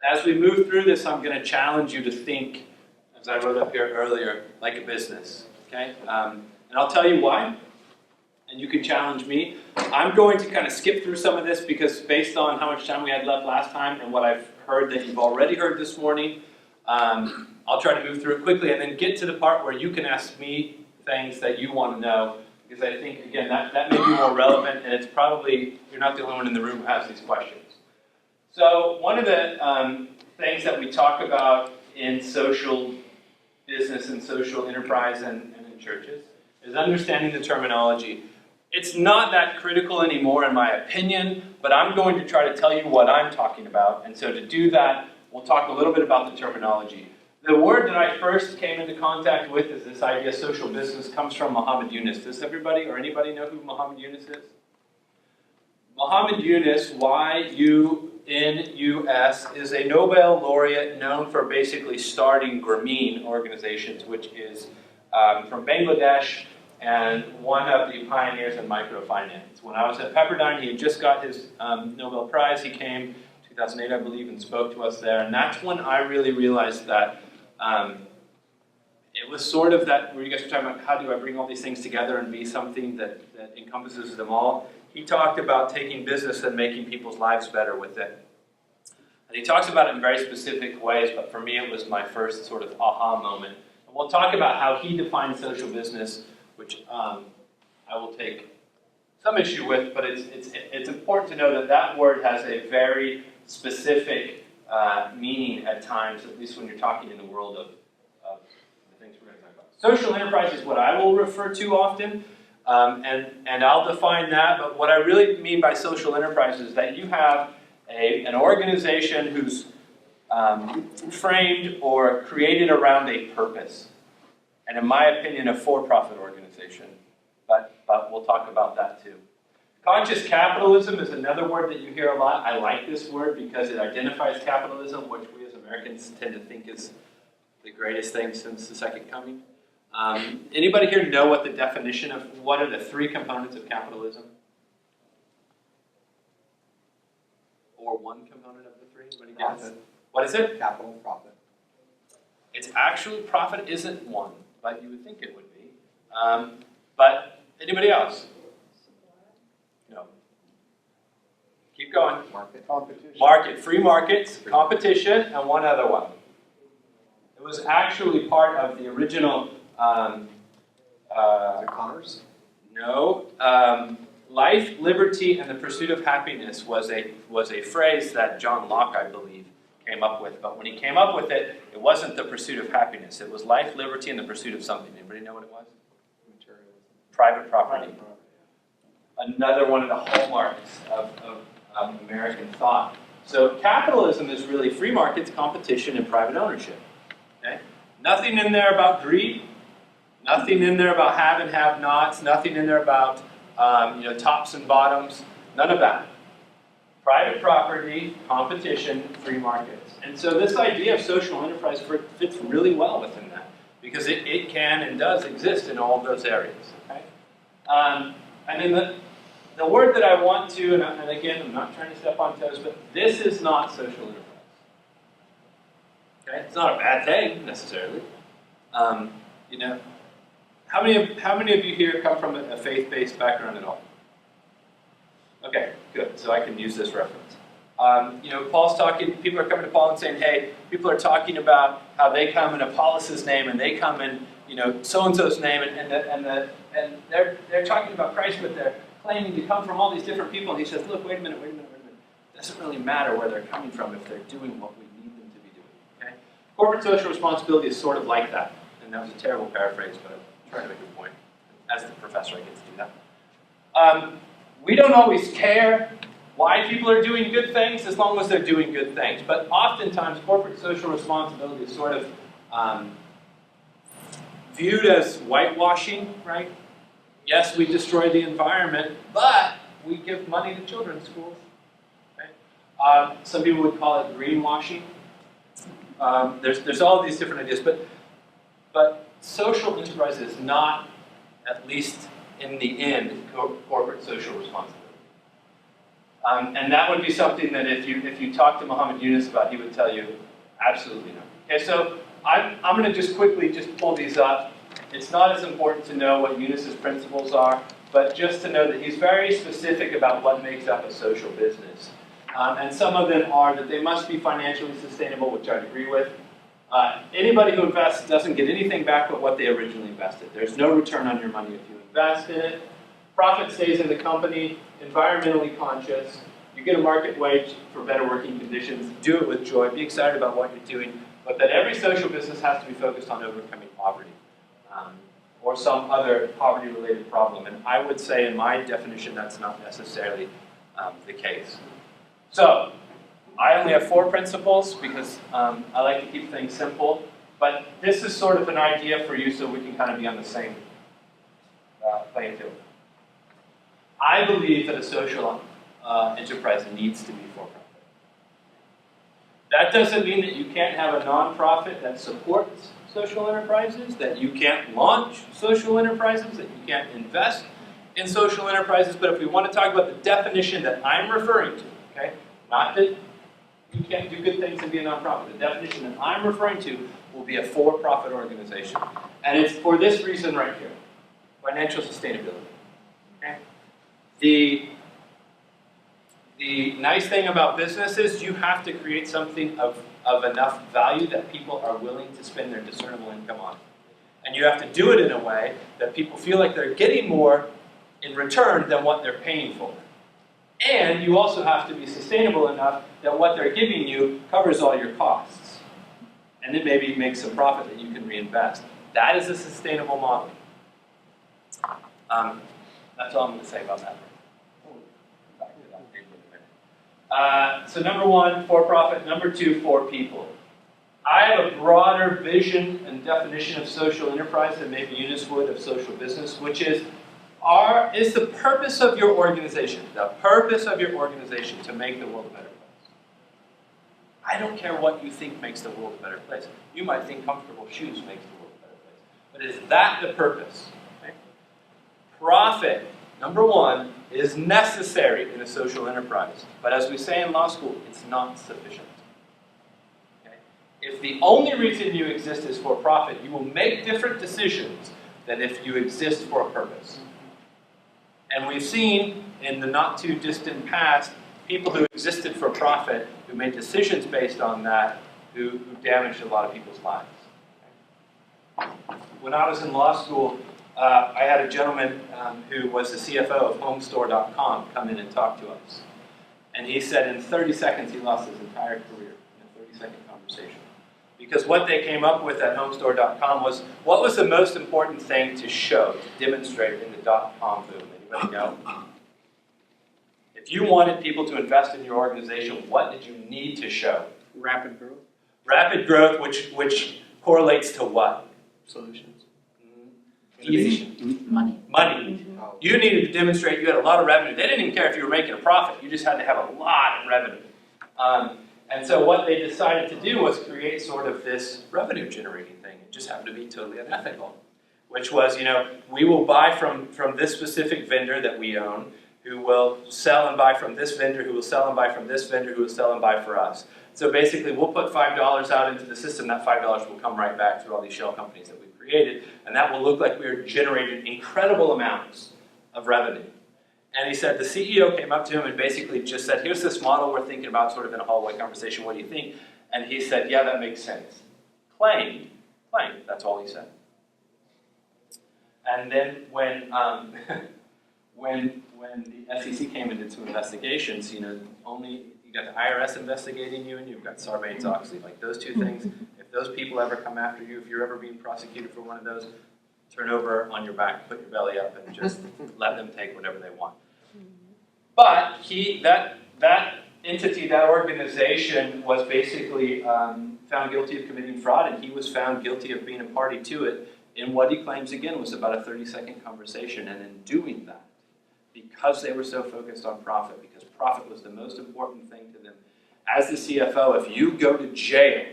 As we move through this, I'm going to challenge you to think, as I wrote up here earlier, like a business. Okay? And I'll tell you why, and you can challenge me. I'm going to kind of skip through some of this because based on how much time we had left last time and what I've heard that you've already heard this morning, I'll try to move through it quickly and then get to the part where you can ask me things that you want to know, because I think, again, that may be more relevant, and it's probably, you're not the only one in the room who has these questions. So one of the things that we talk about in social business and social enterprise and in churches is understanding the terminology. It's not that critical anymore in my opinion, but I'm going to try to tell you what I'm talking about, and so to do that, we'll talk a little bit about the terminology. The word that I first came into contact with is this idea social business comes from Muhammad Yunus. Does everybody or anybody know who Muhammad Yunus is? Muhammad Yunus, Y-U-N-U-S, is a Nobel laureate known for basically starting Grameen organizations, which is from Bangladesh and one of the pioneers in microfinance. When I was at Pepperdine, he had just got his Nobel Prize. He came 2008, I believe, and spoke to us there. And that's when I really realized that it was sort of that, where you guys were talking about how do I bring all these things together and be something that encompasses them all. He talked about taking business and making people's lives better with it. And he talks about it in very specific ways, but for me it was my first sort of aha moment. And we'll talk about how he defined social business, which I will take some issue with, but it's important to know that that word has a very specific meaning at times, at least when you're talking in the world of the things we're going to talk about. Social enterprise is what I will refer to often, and I'll define that, but what I really mean by social enterprise is that you have an organization who's framed or created around a purpose, and in my opinion, a for-profit organization, but we'll talk about that too. Conscious capitalism is another word that you hear a lot. I like this word because it identifies capitalism, which we as Americans tend to think is the greatest thing since the Second Coming. Anybody here know what the definition of, what are the three components of capitalism? Or one component of the three? Anybody get it? What is it? Capital, profit. It's actually, profit isn't one, but you would think it would be. But anybody else? No. Keep going. Market. Competition. Market. Free markets, competition, and one other one. It was actually part of the original... commerce? No. Life, liberty, and the pursuit of happiness was a phrase that John Locke, I believe, came up with. But when he came up with it, it wasn't the pursuit of happiness. It was life, liberty, and the pursuit of something. Anybody know what it was? Materialism. Private property. Another one of the hallmarks of American thought. So capitalism is really free markets, competition, and private ownership. Okay? Nothing in there about greed. Nothing in there about have and have-nots. Nothing in there about tops and bottoms. None of that. Private property, competition, free markets. And so this idea of social enterprise fits really well within that, because it can and does exist in all of those areas. Okay? And then the word that I want to, and again, I'm not trying to step on toes, but this is not social enterprise. Okay? It's not a bad thing, necessarily. How many of you here come from a faith-based background at all? Okay, good. So I can use this reference. Paul's talking, people are coming to Paul and saying, hey, people are talking about how they come in Apollos' name and they come in, so-and-so's name, and they're talking about Christ, but they're claiming to come from all these different people. And he says, look, wait a minute. It doesn't really matter where they're coming from if they're doing what we need them to be doing. Okay? Corporate social responsibility is sort of like that. And that was a terrible paraphrase, but I'm trying to make a point. As the professor, I get to do that. We don't always care why people are doing good things as long as they're doing good things. But oftentimes, corporate social responsibility is sort of viewed as whitewashing, right? Yes, we destroy the environment, but we give money to children's schools. Okay? Some people would call it greenwashing. There's all these different ideas, but social enterprise is not, at least in the end, corporate social responsibility. And that would be something that if you talk to Muhammad Yunus about, he would tell you, absolutely no. Okay, so I'm going to just quickly pull these up. It's not as important to know what Yunus's principles are, but just to know that he's very specific about what makes up a social business. And some of them are that they must be financially sustainable, which I'd agree with. Anybody who invests doesn't get anything back but what they originally invested. There's no return on your money if you invest in it. Profit stays in the company, environmentally conscious. You get a market wage for better working conditions. Do it with joy. Be excited about what you're doing. But that every social business has to be focused on overcoming poverty or some other poverty-related problem. And I would say, in my definition, that's not necessarily the case. So, I only have 4 principles because I like to keep things simple. But this is sort of an idea for you so we can kind of be on the same playing field. I believe that a social enterprise needs to be for-profit. That doesn't mean that you can't have a nonprofit that supports social enterprises, that you can't launch social enterprises, that you can't invest in social enterprises. But if we want to talk about the definition that I'm referring to, okay, not that you can't do good things and be a nonprofit. The definition that I'm referring to will be a for-profit organization. And it's for this reason right here, financial sustainability. Okay? The nice thing about business is you have to create something of enough value that people are willing to spend their discernible income on. And you have to do it in a way that people feel like they're getting more in return than what they're paying for. And you also have to be sustainable enough that what they're giving you covers all your costs. And it maybe makes a profit that you can reinvest. That is a sustainable model. That's all I'm going to say about that. So number 1, for-profit. Number 2, for people. I have a broader vision and definition of social enterprise than maybe Yunus would of social business, which is the purpose of your organization, to make the world a better place. I don't care what you think makes the world a better place. You might think comfortable shoes makes the world a better place. But is that the purpose? Okay? Profit, number 1, is necessary in a social enterprise. But as we say in law school, it's not sufficient. Okay? If the only reason you exist is for profit, you will make different decisions than if you exist for a purpose. And we've seen in the not too distant past people who existed for profit, who made decisions based on that, who damaged a lot of people's lives. When I was in law school, I had a gentleman who was the CFO of Homestore.com come in and talk to us. And he said in 30 seconds he lost his entire career in a 30-second conversation. Because what they came up with at Homestore.com was, what was the most important thing to show, to demonstrate in the .com boom? Anybody know? If you wanted people to invest in your organization, what did you need to show? Rapid growth. Rapid growth, which correlates to what? Solutions. Easy. Money. You needed to demonstrate you had a lot of revenue. They didn't even care if you were making a profit. You just had to have a lot of revenue. And so what they decided to do was create sort of this revenue-generating thing. It just happened to be totally unethical, which was, we will buy from this specific vendor that we own, who will sell and buy from this vendor, who will sell and buy from this vendor, who will sell and buy for us. So basically, we'll put $5 out into the system. That $5 will come right back through all these shell companies that we've created, and that will look like we are generating incredible amounts of revenue. And he said, the CEO came up to him and basically just said, here's this model we're thinking about sort of in a hallway conversation, what do you think? And he said, yeah, that makes sense. Claimed, that's all he said. And then when the SEC came and did some investigations, only you got the IRS investigating you and you've got Sarbanes-Oxley. Like those two things, if those people ever come after you, if you're ever being prosecuted for one of those, turn over on your back, put your belly up, and just let them take whatever they want. But that entity, that organization, was basically found guilty of committing fraud, and he was found guilty of being a party to it in what he claims, again, was about a 30-second conversation. And in doing that, because they were so focused on profit, because profit was the most important thing to them, as the CFO, if you go to jail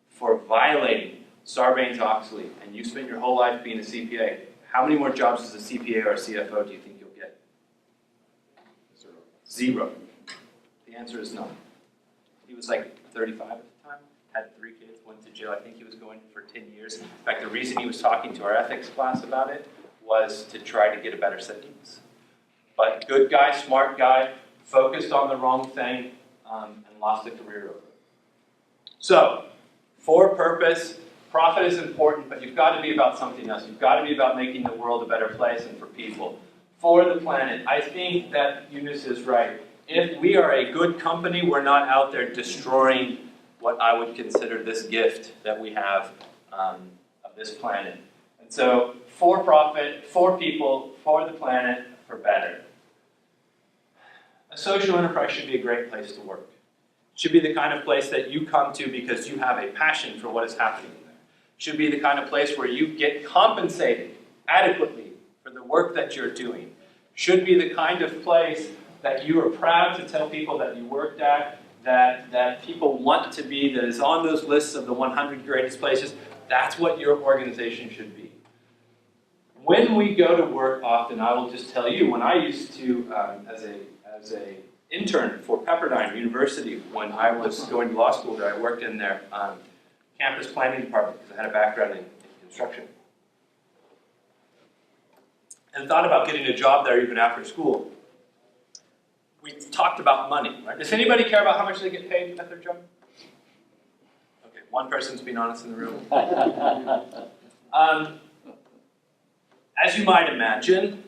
for violating Sarbanes-Oxley and you spend your whole life being a CPA, how many more jobs as a CPA or a CFO do you think you'll get? Zero. answer is no. He was like 35 at the time, had 3 kids, went to jail. I think he was going for 10 years. In fact, the reason he was talking to our ethics class about it was to try to get a better sentence. But good guy, smart guy, focused on the wrong thing, and lost a career over it. So, for purpose, profit is important, but you've got to be about something else. You've got to be about making the world a better place and for people. For the planet, I think that Eunice is right. If we are a good company, we're not out there destroying what I would consider this gift that we have of this planet. And so, for profit, for people, for the planet, for better. A social enterprise should be a great place to work. It should be the kind of place that you come to because you have a passion for what is happening there. It should be the kind of place where you get compensated adequately for the work that you're doing. It should be the kind of place that you are proud to tell people that you worked at, that people want to be, that is on those lists of the 100 greatest places. That's what your organization should be. When we go to work often, I will just tell you, when I used to, as a intern for Pepperdine University, when I was going to law school there, I worked in their campus planning department because I had a background in construction. And thought about getting a job there even after school. We talked about money, right? Does anybody care about how much they get paid at their job? Okay, one person's being honest in the room. As you might imagine,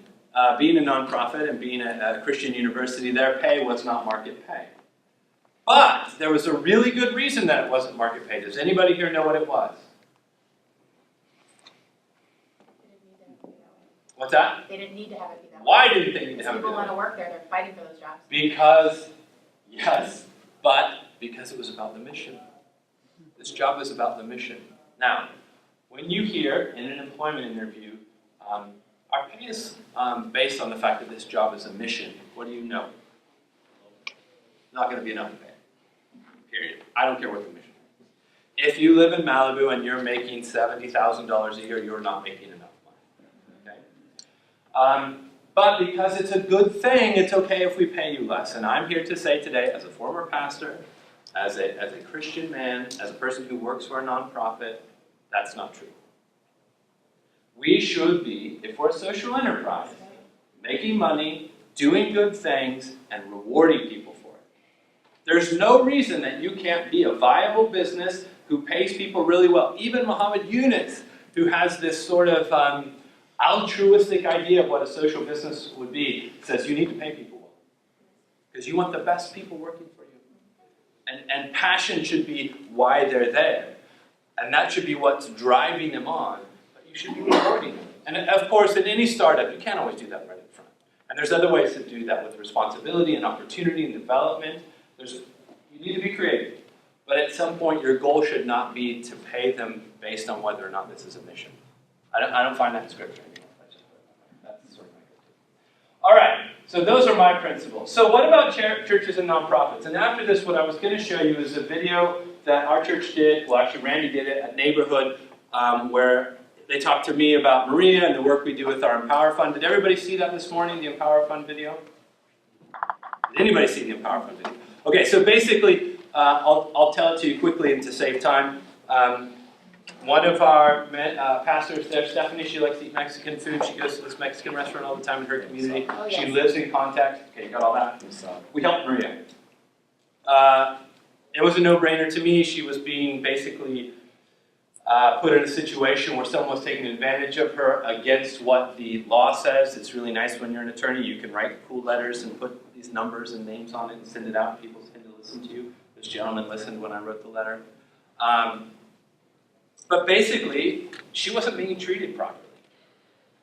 being a nonprofit and being a Christian university, their pay was not market pay. But there was a really good reason that it wasn't market pay. Does anybody here know what it was? What's that? They didn't need to have it be that way. Why didn't they need to have it be that way? People want to work there. They're fighting for those jobs. Because, yes, but because it was about the mission. This job is about the mission. Now, when you hear in an employment interview, our pay is based on the fact that this job is a mission. What do you know? Not going to be enough pay. Period. I don't care what the mission is. If you live in Malibu and you're making $70,000 a year, you're not making enough money. Okay? But because it's a good thing, it's okay if we pay you less. And I'm here to say today, as a former pastor, as a Christian man, as a person who works for a nonprofit, that's not true. We should be, if we're a social enterprise, making money, doing good things, and rewarding people for it. There's no reason that you can't be a viable business who pays people really well. Even Muhammad Yunus, who has this sort of altruistic idea of what a social business would be, says you need to pay people well. Because you want the best people working for you. And passion should be why they're there. And that should be what's driving them on. You should be rewarding them. And of course, in any startup, you can't always do that right up front. And there's other ways to do that with responsibility and opportunity and development. You need to be creative. But at some point, your goal should not be to pay them based on whether or not this is a mission. I don't find that in Scripture anymore. That's sort of my go-to. All right, so those are my principles. So what about churches and nonprofits? And after this, what I was going to show you is a video that our church did. Well, actually, Randy did it at Neighborhood, where they talked to me about Maria and the work we do with our Empower Fund. Did everybody see that this morning, the Empower Fund video? Did anybody see the Empower Fund video? Okay, so basically, I'll tell it to you quickly and to save time. One of our pastors there, Stephanie, she likes to eat Mexican food. She goes to this Mexican restaurant all the time in her community. Oh, yes. She lives in contact. Okay, you got all that? We helped Maria. It was a no-brainer to me. She was being basically put in a situation where someone was taking advantage of her against what the law says. It's really nice when you're an attorney. You can write cool letters and put these numbers and names on it and send it out. People tend to listen to you. This gentleman listened when I wrote the letter. But basically, she wasn't being treated properly.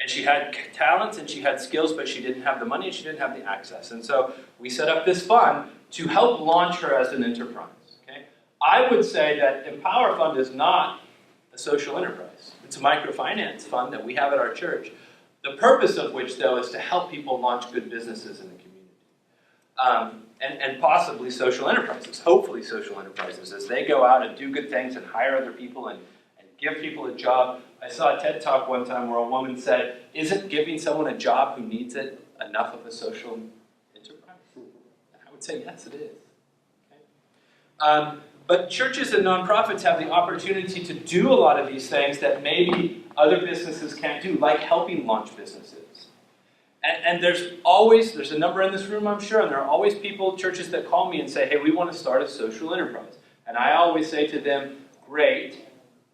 And she had talents and she had skills, but she didn't have the money and she didn't have the access. And so we set up this fund to help launch her as an enterprise. Okay? I would say that Empower Fund is not a social enterprise. It's a microfinance fund that we have at our church. The purpose of which, though, is to help people launch good businesses in the community. And possibly social enterprises, hopefully social enterprises, as they go out and do good things and hire other people and give people a job. I saw a TED Talk one time where a woman said, isn't giving someone a job who needs it enough of a social enterprise? And I would say, yes, it is. But churches and nonprofits have the opportunity to do a lot of these things that maybe other businesses can't do, like helping launch businesses. And there's a number in this room, I'm sure, and there are always people, churches that call me and say, hey, we want to start a social enterprise. And I always say to them, great,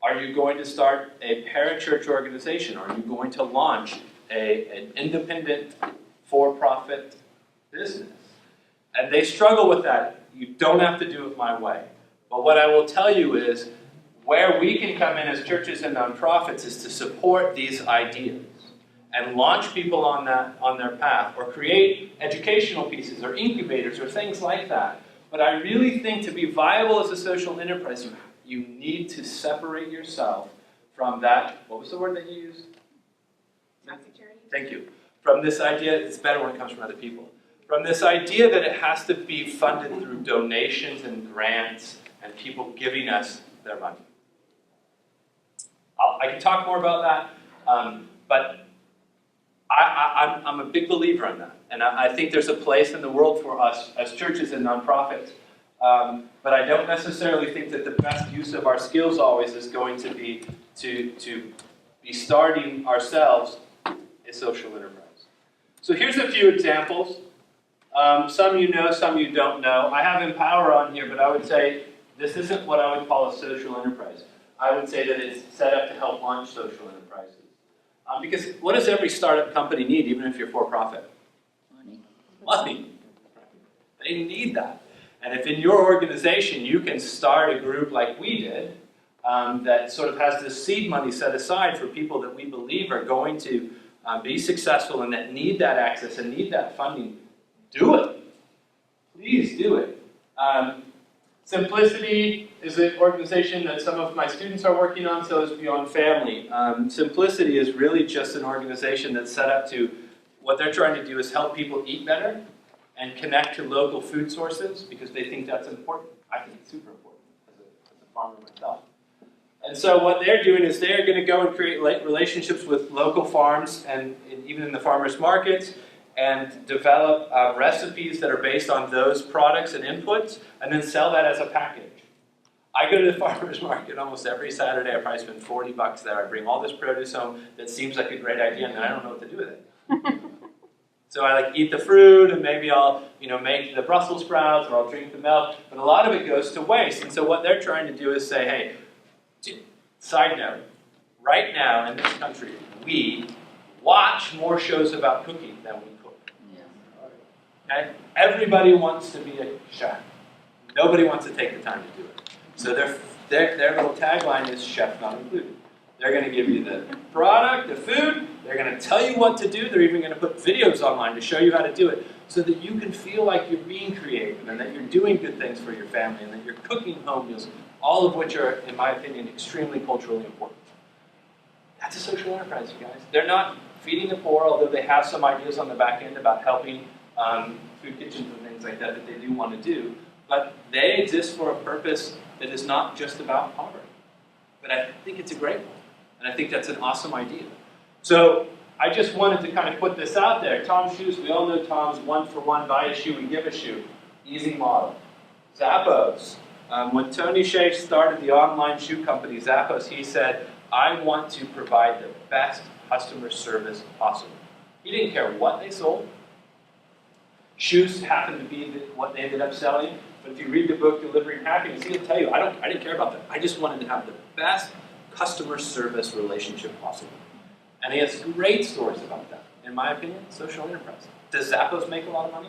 are you going to start a parachurch organization? Are you going to launch an independent, for-profit business? And they struggle with that. You don't have to do it my way. But what I will tell you is, where we can come in as churches and nonprofits is to support these ideas and launch people on their path, or create educational pieces or incubators or things like that. But I really think to be viable as a social enterprise, you need to separate yourself from that, what was the word that you used? Security. Thank you. From this idea, it's better when it comes from other people. From this idea that it has to be funded through donations and grants and people giving us their money. I can talk more about that, but I'm a big believer in that. And I think there's a place in the world for us as churches and nonprofits. But I don't necessarily think that the best use of our skills always is going to be to be starting ourselves a social enterprise. So here's a few examples. Some you know, some you don't know. I have Empower on here, but I would say this isn't what I would call a social enterprise. I would say that it's set up to help launch social enterprises. Because what does every startup company need, even if you're for-profit? Money. They need that. And if in your organization you can start a group like we did, that sort of has this seed money set aside for people that we believe are going to be successful and that need that access and need that funding, do it. Please do it. Simplicity is an organization that some of my students are working on, so is Beyond Family. Simplicity is really just an organization that's set up to, what they're trying to do is help people eat better and connect to local food sources because they think that's important. I think it's super important as a farmer myself. And so what they're doing is they're going to go and create relationships with local farms and even in the farmers markets, and develop recipes that are based on those products and inputs, and then sell that as a package. I go to the farmer's market almost every Saturday. I probably spend $40 there. I bring all this produce home that seems like a great idea, and then I don't know what to do with it. So I eat the fruit, and maybe I'll make the Brussels sprouts, or I'll drink the milk, but a lot of it goes to waste. And so what they're trying to do is say, hey, side note, right now in this country, we watch more shows about cooking than we cook. Okay? Everybody wants to be a chef. Nobody wants to take the time to do it. So their little tagline is chef not included. They're going to give you the product, the food. They're going to tell you what to do. They're even going to put videos online to show you how to do it so that you can feel like you're being creative and that you're doing good things for your family and that you're cooking home meals, all of which are, in my opinion, extremely culturally important. That's a social enterprise, you guys. They're not feeding the poor, although they have some ideas on the back end about helping food kitchens and things like that they do want to do. But they exist for a purpose that is not just about poverty. But I think it's a great one. And I think that's an awesome idea. So I just wanted to kind of put this out there. Tom's Shoes, we all know Tom's 1-for-1, buy a shoe and give a shoe. Easy model. Zappos. When Tony Shea started the online shoe company, Zappos, he said, I want to provide the best customer service possible. He didn't care what they sold. Shoes happened to be what they ended up selling. But if you read the book, Delivering Happiness, he'll tell you, I didn't care about that. I just wanted to have the best customer service relationship possible. And he has great stories about that. In my opinion, social enterprise. Does Zappos make a lot of money?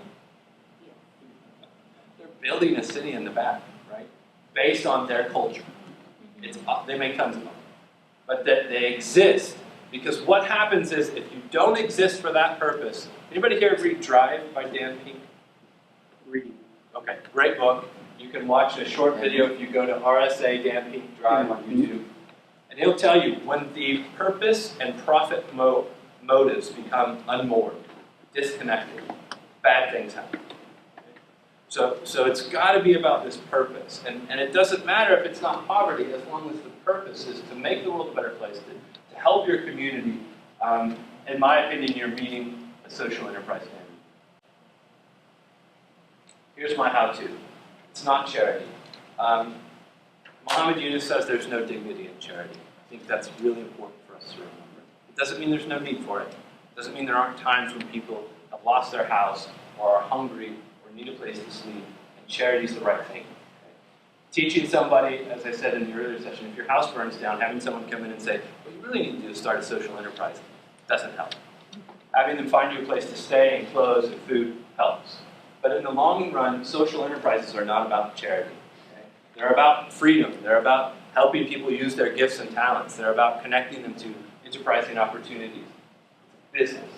Yeah. They're building a city in the back, right? Based on their culture. They make tons of money. But that they exist. Because what happens is, if you don't exist for that purpose, anybody here read Drive by Dan Pink? Read. Okay, great book. You can watch a short video if you go to RSA Dan Pink Drive on YouTube. And he'll tell you, when the purpose and profit motives become unmoored, disconnected, bad things happen. So it's got to be about this purpose. And it doesn't matter if it's not poverty, as long as the purpose is to make the world a better place, to help your community. In my opinion, you're meeting a social enterprise standard. Here's my how-to. It's not charity. Muhammad Yunus says there's no dignity in charity. I think that's really important for us to remember. It doesn't mean there's no need for it. It doesn't mean there aren't times when people have lost their house or are hungry or need a place to sleep, and charity is the right thing. Teaching somebody, as I said in the earlier session, if your house burns down, having someone come in and say, what you really need to do is start a social enterprise, doesn't help. Having them find you a place to stay and clothes and food helps. But in the long run, social enterprises are not about charity. Okay? They're about freedom. They're about helping people use their gifts and talents. They're about connecting them to enterprising opportunities, business.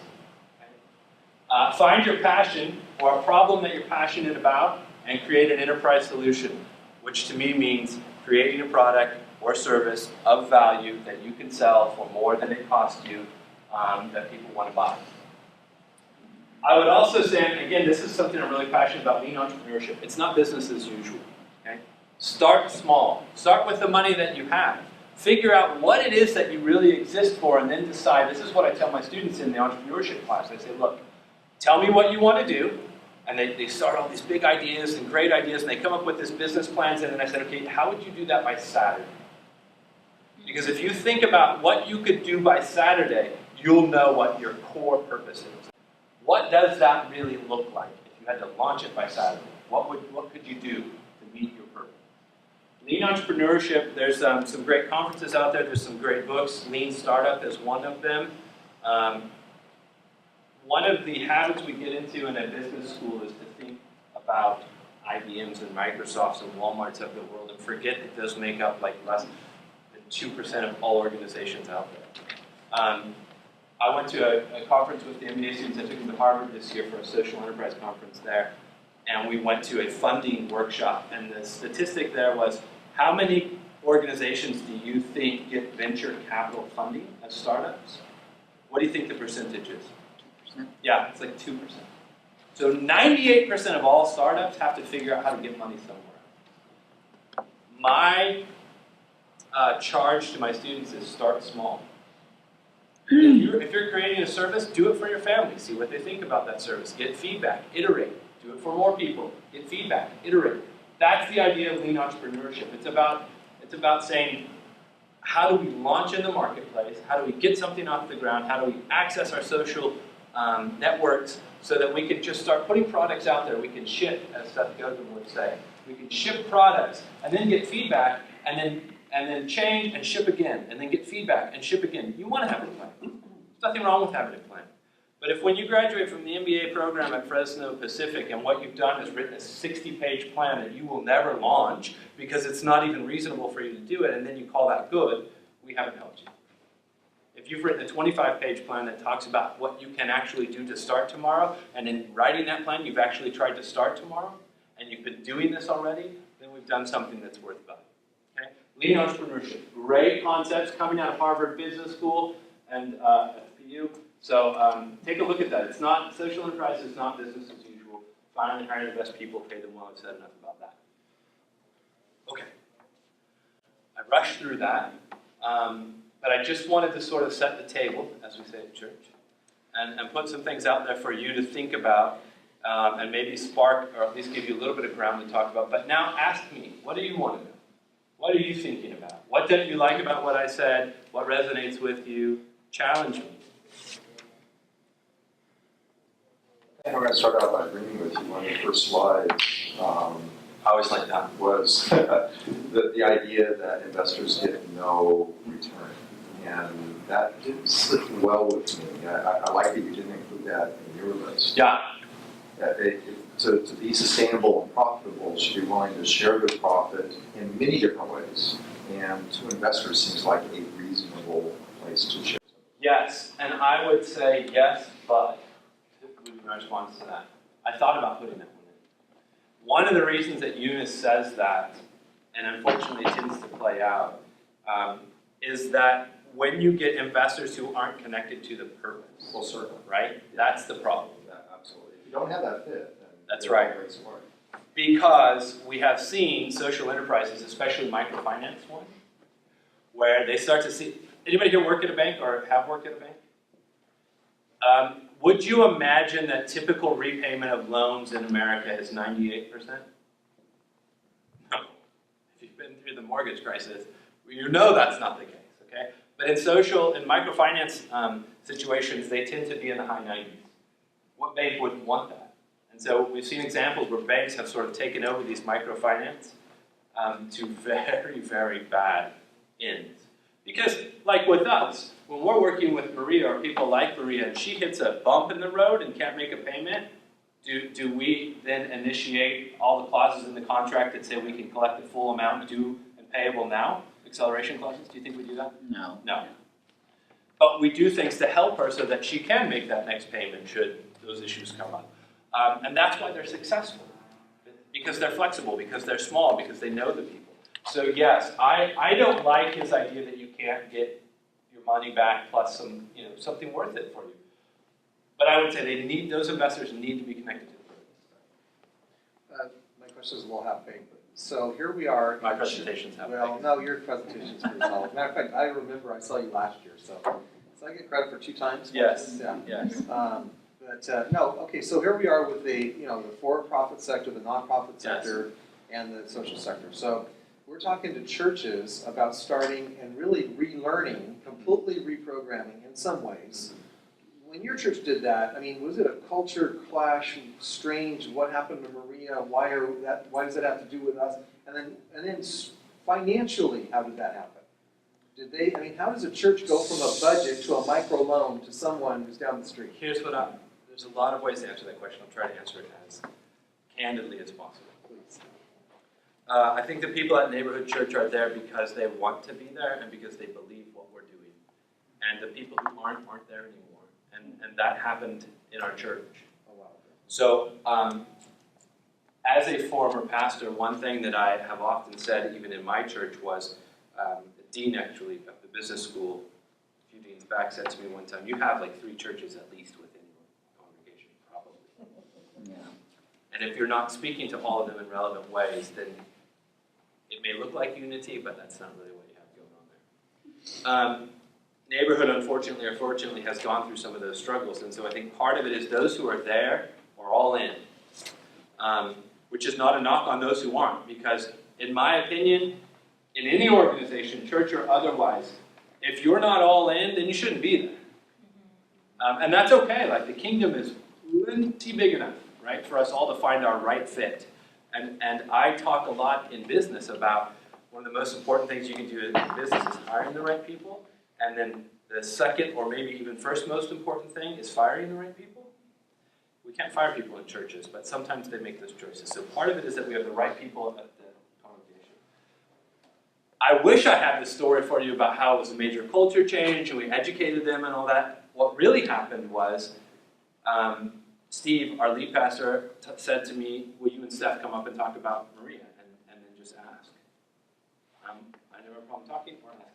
Okay? Find your passion or a problem that you're passionate about and create an enterprise solution, which to me means creating a product or service of value that you can sell for more than it costs you, that people want to buy. I would also say, and again, this is something I'm really passionate about, lean entrepreneurship. It's not business as usual. Okay? Start small. Start with the money that you have. Figure out what it is that you really exist for, and then decide. This is what I tell my students in the entrepreneurship class. I say, look, tell me what you want to do. And they start all these big ideas and great ideas, and they come up with this business plans, and then I said, okay, how would you do that by Saturday? Because if you think about what you could do by Saturday, you'll know what your core purpose is. What does that really look like if you had to launch it by Saturday? What could you do to meet your purpose? Lean entrepreneurship, there's some great conferences out there, there's some great books. Lean Startup is one of them. One of the habits we get into in a business school is to think about IBMs and Microsofts and Walmarts of the world and forget that those make up like less than 2% of all organizations out there. I went to a conference with the MBA students. I took them to Harvard this year for a social enterprise conference there. And we went to a funding workshop. And the statistic there was, how many organizations do you think get venture capital funding as startups? What do you think the percentage is? Yeah, it's like 2%. So 98% of all startups have to figure out how to get money somewhere. My charge to my students is start small. If you're creating a service, do it for your family. See what they think about that service. Get feedback. Iterate. Do it for more people. Get feedback. Iterate. That's the idea of lean entrepreneurship. It's about saying, how do we launch in the marketplace? How do we get something off the ground? How do we access our social networks so that we can just start putting products out there? We can ship, as Seth Godin would say. We can ship products and then get feedback and then change and ship again and then get feedback and ship again. You want to have a plan. There's nothing wrong with having a plan. But if when you graduate from the MBA program at Fresno Pacific and what you've done is written a 60-page plan that you will never launch because it's not even reasonable for you to do it, and then you call that good, we haven't helped you. If you've written a 25-page plan that talks about what you can actually do to start tomorrow, and in writing that plan you've actually tried to start tomorrow, and you've been doing this already, then we've done something that's worth value. Okay? Lean entrepreneurship, great concepts coming out of Harvard Business School and FPU. So take a look at that. It's not, social enterprise is not business as usual. Find and hire the best people, pay them well. I've said enough about that. Okay. I rushed through that. But I just wanted to sort of set the table, as we say at church, and put some things out there for you to think about and maybe spark or at least give you a little bit of ground to talk about. But now ask me, what do you want to know? What are you thinking about? What didn't you like about what I said? What resonates with you? Challenge me. I'm going to start out by agreeing with you. One of the first slides I always like that. was the idea that investors get no return. And that didn't sit well with me. I like that you didn't include that in your list. Yeah. To be sustainable and profitable, should be willing to share the profit in many different ways. And to investors seems like a reasonable place to share. Yes, and I would say yes, but would be my response to that. I thought about putting that one in. One of the reasons that Yunus says that, and unfortunately tends to play out, is that when you get investors who aren't connected to the purpose, Full circle. right? That's the problem. Yeah, absolutely. If you don't have that fit, then That's right. very smart. Because we have seen social enterprises, especially microfinance one, where they start to see, anybody here work at a bank or have worked at a bank? Would you imagine that typical repayment of loans in America is 98%? No. been through the mortgage crisis, you know that's not the case, okay? But in microfinance situations, they tend to be in the high 90s. What bank wouldn't want that? And so we've seen examples where banks have sort of taken over these microfinance to very, very bad ends. Because, like with us, when we're working with Maria or people like Maria and she hits a bump in the road and can't make a payment, do we then initiate all the clauses in the contract that say we can collect the full amount due and payable now? Acceleration clauses? Do you think we do that? No. No. But we do things to help her so that she can make that next payment should those issues come up. And that's why they're successful. Because they're flexible, because they're small, because they know the people. So yes, I don't like his idea that you can't get your money back plus some, something worth it for you. But I would say those investors need to be connected to the purpose. My question is a little half-baked. So here we are. My presentation's half-baked. Well, no, your presentation's pretty solid. Matter of fact, I remember I saw you last year, so I get credit for 2 times? Yes. Yeah. Yes. No, okay, so here we are with the for-profit sector, the nonprofit sector, and the social sector. So we're talking to churches about starting and really relearning, completely reprogramming in some ways. When your church did that, I mean, was it a culture clash, strange, what happened to Maria, why does it have to do with us? And then financially, how did that happen? How does a church go from a budget to a micro loan to someone who's down the street? There's a lot of ways to answer that question. I'll try to answer it as candidly as possible. Please. I think the people at Neighborhood Church are there because they want to be there and because they believe what we're doing. And the people who aren't there anymore. And that happened in our church. Oh, wow. So, as a former pastor, one thing that I have often said, even in my church, was the dean actually of the business school, a few deans back, said to me one time, "You have like 3 churches at least within your congregation, probably." Yeah. And if you're not speaking to all of them in relevant ways, then it may look like unity, but that's not really what you have going on there. Neighborhood, unfortunately or fortunately, has gone through some of those struggles, and so I think part of it is those who are there are all in, which is not a knock on those who aren't, because in my opinion, in any organization, church or otherwise, if you're not all in, then you shouldn't be there. And that's okay. Like, the kingdom is plenty big enough, right, for us all to find our right fit. And I talk a lot in business about one of the most important things you can do in business is hiring the right people. And then the second, or maybe even first most important thing, is firing the right people. We can't fire people in churches, but sometimes they make those choices. So part of it is that we have the right people at the congregation. I wish I had the story for you about how it was a major culture change and we educated them and all that. What really happened was Steve, our lead pastor, said to me, "Will you and Steph come up and talk about Maria?" And then just ask. I never have a problem talking or asking.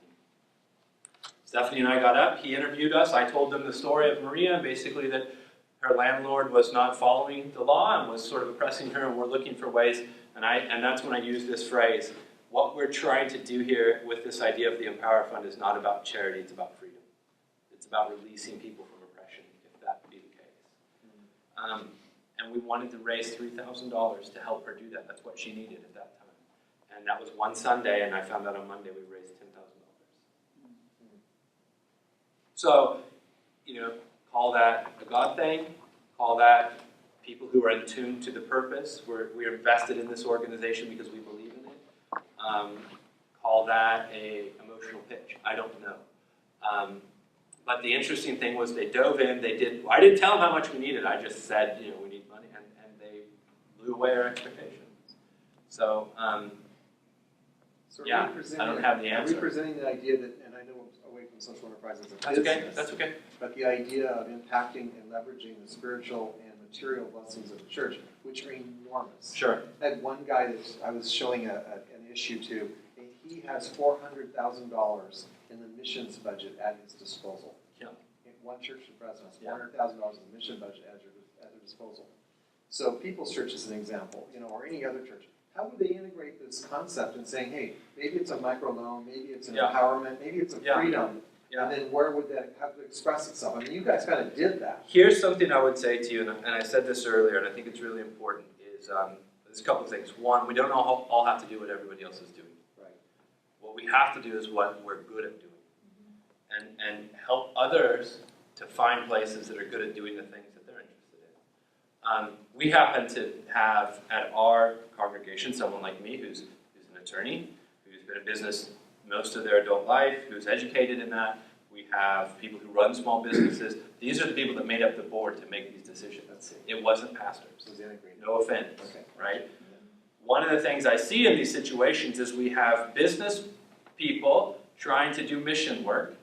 Stephanie and I got up, he interviewed us, I told them the story of Maria, basically that her landlord was not following the law and was sort of oppressing her, and we're looking for ways, and that's when I used this phrase, what we're trying to do here with this idea of the Empower Fund is not about charity, it's about freedom. It's about releasing people from oppression, if that be the case. And we wanted to raise $3,000 to help her do that. That's what she needed at that time. And that was one Sunday, and I found out on Monday we raised $10,000. So, call that a God thing, call that people who are in tune to the purpose. We're invested in this organization because we believe in it. Call that a emotional pitch. I don't know. But the interesting thing was they dove in, I didn't tell them how much we needed, I just said, we need money, and they blew away our expectations. So, yeah, I don't have the answer. Representing the idea that, and I know away from social enterprises, That's okay. But the idea of impacting and leveraging the spiritual and material blessings of the church, which are enormous. Sure. I had one guy that I was showing an issue to, and he has $400,000 in the missions budget at his disposal. Yeah. In one church in Fresno has $400,000 in the mission budget at their disposal. So People's Church is an example, or any other church. How would they integrate this concept in saying, hey, maybe it's a microloan, maybe it's an empowerment, maybe it's a freedom, and then where would that have to express itself? I mean, you guys kind of did that. Here's something I would say to you, and I said this earlier, and I think it's really important, is there's a couple of things. One, we don't all have to do what everybody else is doing. Right. we have to do is what we're good at doing, and help others to find places that are good at doing the things that they're interested in. We happen to have at our congregation someone like me who's an attorney, who's been in business most of their adult life, who's educated in that. We have people who run small businesses. These are the people that made up the board to make these decisions. It wasn't pastors. So it's integrated. No offense, Okay. right? One of the things I see in these situations is we have business people trying to do mission work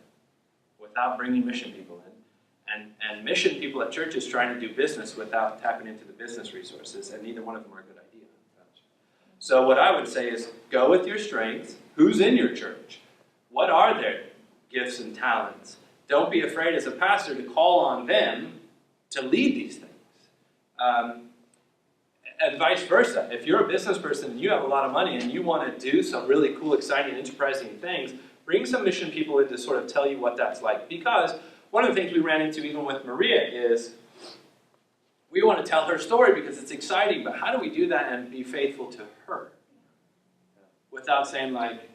without bringing mission people in, and mission people at churches trying to do business without tapping into the business resources, and neither one of them are a good idea. So what I would say is go with your strengths. Who's in your church? What are their gifts and talents? Don't be afraid as a pastor to call on them to lead these things. And vice versa. If you're a business person and you have a lot of money and you want to do some really cool, exciting, enterprising things, bring some mission people in to sort of tell you what that's like. Because one of the things we ran into even with Maria is we want to tell her story because it's exciting, but how do we do that and be faithful to her? Without saying like,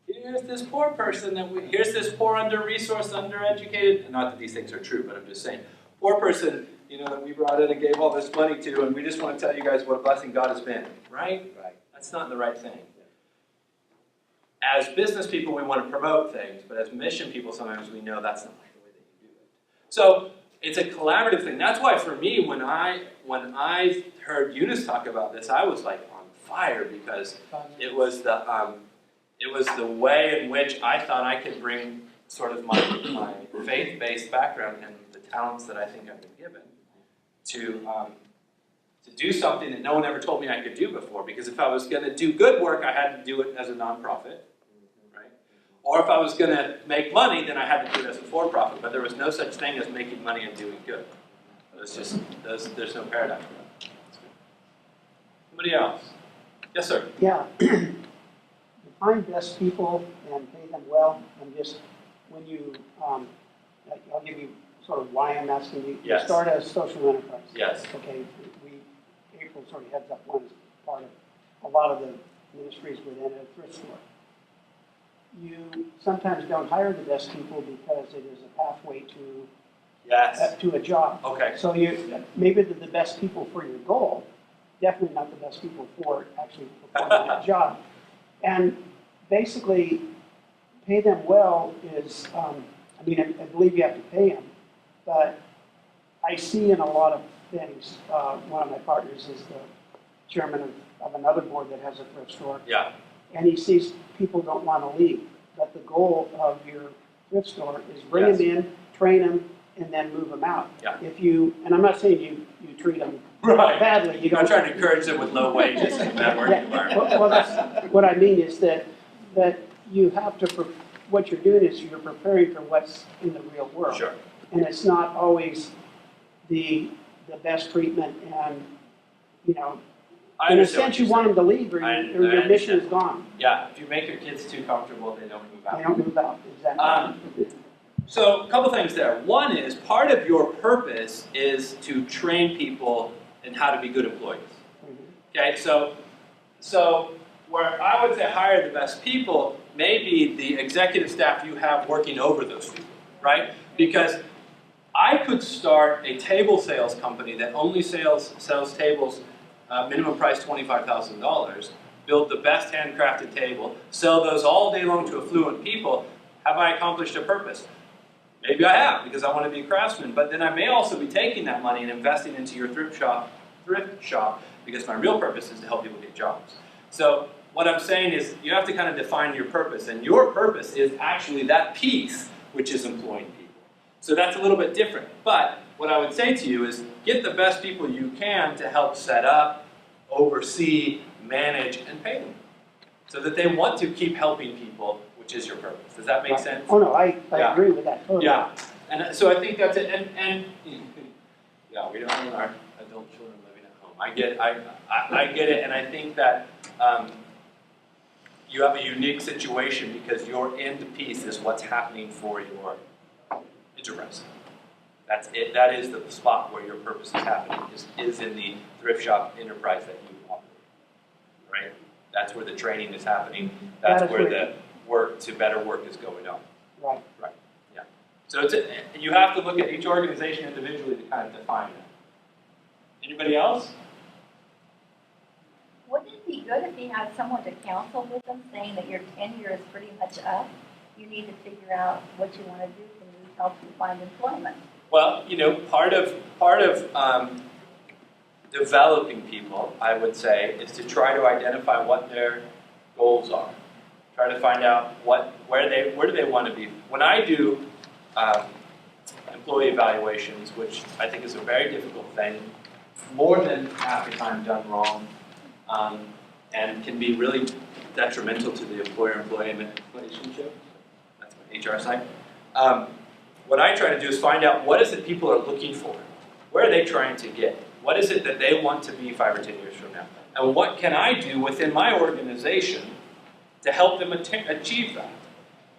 here's this poor person, here's this poor, under-resourced, undereducated, not that these things are true, but I'm just saying, poor person, that we brought in and gave all this money to, and we just want to tell you guys what a blessing God has been, right? Right. That's not the right thing. As business people, we want to promote things, but as mission people, sometimes we know that's not the way that you do it. So it's a collaborative thing. That's why for me, when I heard Eunice talk about this, I was like on fire because it was the way in which I thought I could bring sort of my faith-based background and the talents that I think I've been given to do something that no one ever told me I could do before. Because if I was going to do good work, I had to do it as a nonprofit, right? Or if I was going to make money, then I had to do it as a for-profit. But there was no such thing as making money and doing good. There's no paradigm for that. Somebody else? Yes, sir. Yeah. Find best people and pay them well, and just when you, I'll give you sort of why I'm asking you. Yes. You start a social enterprise. Yes. Okay, April sort of heads up one part of a lot of the ministries within a thrift store. You sometimes don't hire the best people because it is a pathway to to a job. Okay. So maybe they're the best people for your goal, definitely not the best people for actually performing that job. And basically, pay them well is, I believe you have to pay them, but I see in a lot of things, one of my partners is the chairman of another board that has a thrift store. Yeah. And he sees people don't want to leave, but the goal of your thrift store is bring them in, train them, and then move them out. Yeah. And I'm not saying you treat them badly. You're not trying to encourage them with low wages and bad working environment. Well, that's what I mean is that you have to, what you're doing is you're preparing for what's in the real world. Sure. And it's not always the best treatment, and in a sense you want them to leave or your mission is gone. Yeah, if you make your kids too comfortable, they don't move out. They don't move out, exactly. So a couple things there. One is part of your purpose is to train people in how to be good employees. Okay, so where I would say hire the best people may be the executive staff you have working over those people, right? Because I could start a table sales company that only sells tables, minimum price $25,000, build the best handcrafted table, sell those all day long to affluent people. Have I accomplished a purpose? Maybe I have, because I want to be a craftsman, but then I may also be taking that money and investing into your thrift shop, because my real purpose is to help people get jobs. So what I'm saying is you have to kind of define your purpose, and your purpose is actually that piece which is employing people. So that's a little bit different, but what I would say to you is get the best people you can to help set up, oversee, manage, and pay them, so that they want to keep helping people, which is your purpose. Does that make sense? Oh no, I agree with that totally. Yeah, and so I think that's it. And yeah, we don't want our adult children living at home. I get it, and I think that you have a unique situation because your end piece is what's happening for your enterprise. That's it. That is the spot where your purpose is happening. Is in the thrift shop enterprise that you operate, right? That's where the training is happening. That That's is where where- the work to better work is going on. Right. So you have to look at each organization individually to kind of define that. Anybody else? Wouldn't it be good if you had someone to counsel with them, saying that your tenure is pretty much up? You need to figure out what you want to do. Can we help you find employment? Well, part of developing people, I would say, is to try to identify what their goals are. Try to find out where do they want to be. When I do employee evaluations, which I think is a very difficult thing, more than half the time done wrong, and can be really detrimental to the employer-employee relationship. That's my HR side. What I try to do is find out what is it people are looking for. Where are they trying to get? What is it that they want to be 5 or 10 years from now? And what can I do within my organization to help them achieve that?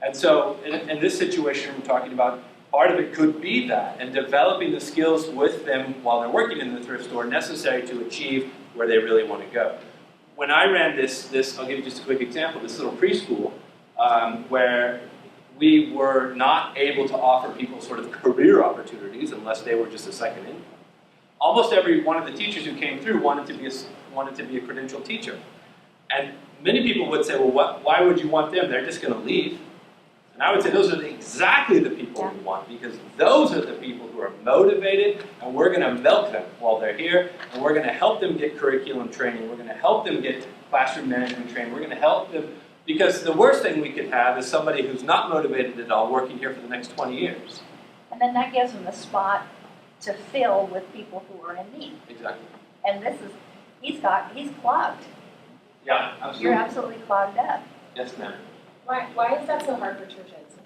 And so in this situation we're talking about, part of it could be that, and developing the skills with them while they're working in the thrift store necessary to achieve where they really want to go. When I ran this, I'll give you just a quick example, this little preschool, where we were not able to offer people sort of career opportunities unless they were just a second income. Almost every one of the teachers who came through wanted to be a credentialed teacher. And many people would say, well, why would you want them? They're just going to leave. And I would say those are exactly the people we want, because those are the people who are motivated, and we're going to milk them while they're here, and we're going to help them get curriculum training, we're going to help them get classroom management training, we're going to help them, because the worst thing we could have is somebody who's not motivated at all working here for the next 20 years. And then that gives them a spot to fill with people who are in need. Exactly. And he's clogged. Yeah, absolutely. You're absolutely clogged up. Yes, ma'am. Why is that so hard for churches?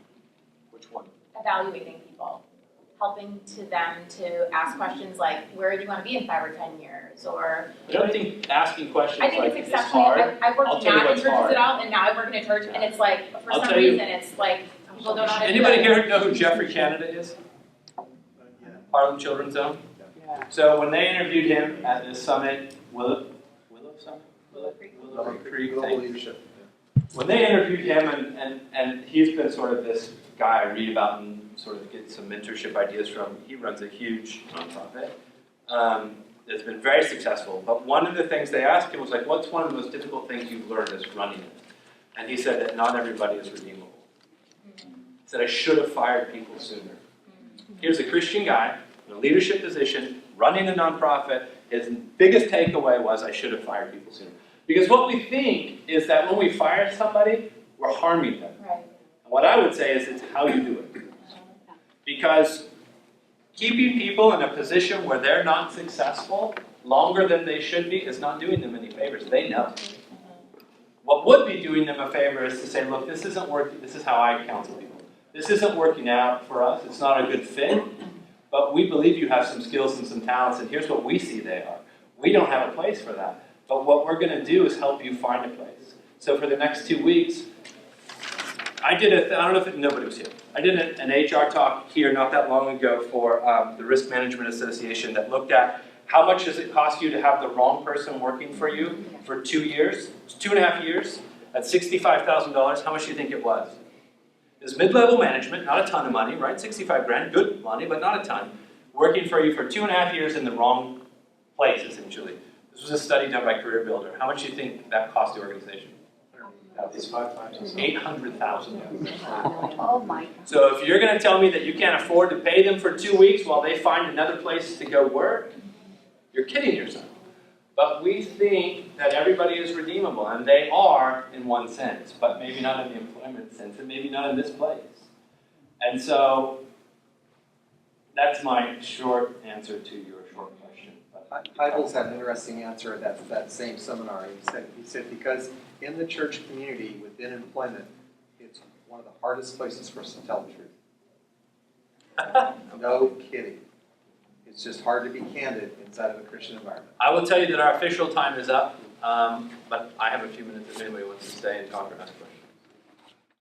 Which one? Evaluating people, helping them to ask questions like, where do you want to be in 5 or 10 years? Or I don't think asking questions I think like it's is exceptionally. hard. I've I'll worked tell you not in what's churches hard. at all, and now I work in a church, and it's like for I'll some tell you- reason it's like people don't know how to do Anybody that. here know who Jeffrey Canada is? Harlem Children's Zone? Yeah. So when they interviewed him at this summit, Willow Summit? Willow Creek Global thing. leadership. When they interviewed him, and he's been sort of this guy I read about and sort of get some mentorship ideas from, he runs a huge nonprofit that's been very successful. But one of the things they asked him was like, what's one of the most difficult things you've learned as running it? And he said that not everybody is redeemable. He said, I should have fired people sooner. Here's a Christian guy in a leadership position, running a nonprofit. His biggest takeaway was, I should have fired people sooner. Because what we think is that when we fire somebody, we're harming them. Right. And what I would say is it's how you do it. Because keeping people in a position where they're not successful longer than they should be is not doing them any favors. They know. What would be doing them a favor is to say, look, this isn't working. This is how I counsel people. This isn't working out for us. It's not a good fit. But we believe you have some skills and some talents, and here's what we see they are. We don't have a place for that. But what we're going to do is help you find a place. So for the next 2 weeks, I don't know if nobody was here. I did an HR talk here not that long ago for the Risk Management Association that looked at how much does it cost you to have the wrong person working for you for 2 years, 2.5 years, at $65,000. How much do you think it was? It was mid-level management, not a ton of money, right? 65 grand, good money, but not a ton. Working for you for 2.5 years in the wrong place, essentially. This was a study done by Career Builder. How much do you think that cost the organization? It's 5 times. $800,000. Oh my God. So if you're going to tell me that you can't afford to pay them for 2 weeks while they find another place to go work, you're kidding yourself. But we think that everybody is redeemable, and they are in one sense, but maybe not in the employment sense, and maybe not in this place. And so that's my short answer to your short question. Heibel's had an interesting answer at that same seminar. He said because in the church community within employment, it's one of the hardest places for us to tell the truth. No kidding. It's just hard to be candid inside of a Christian environment. I will tell you that our official time is up, but I have a few minutes if anybody wants to stay and talk or ask questions.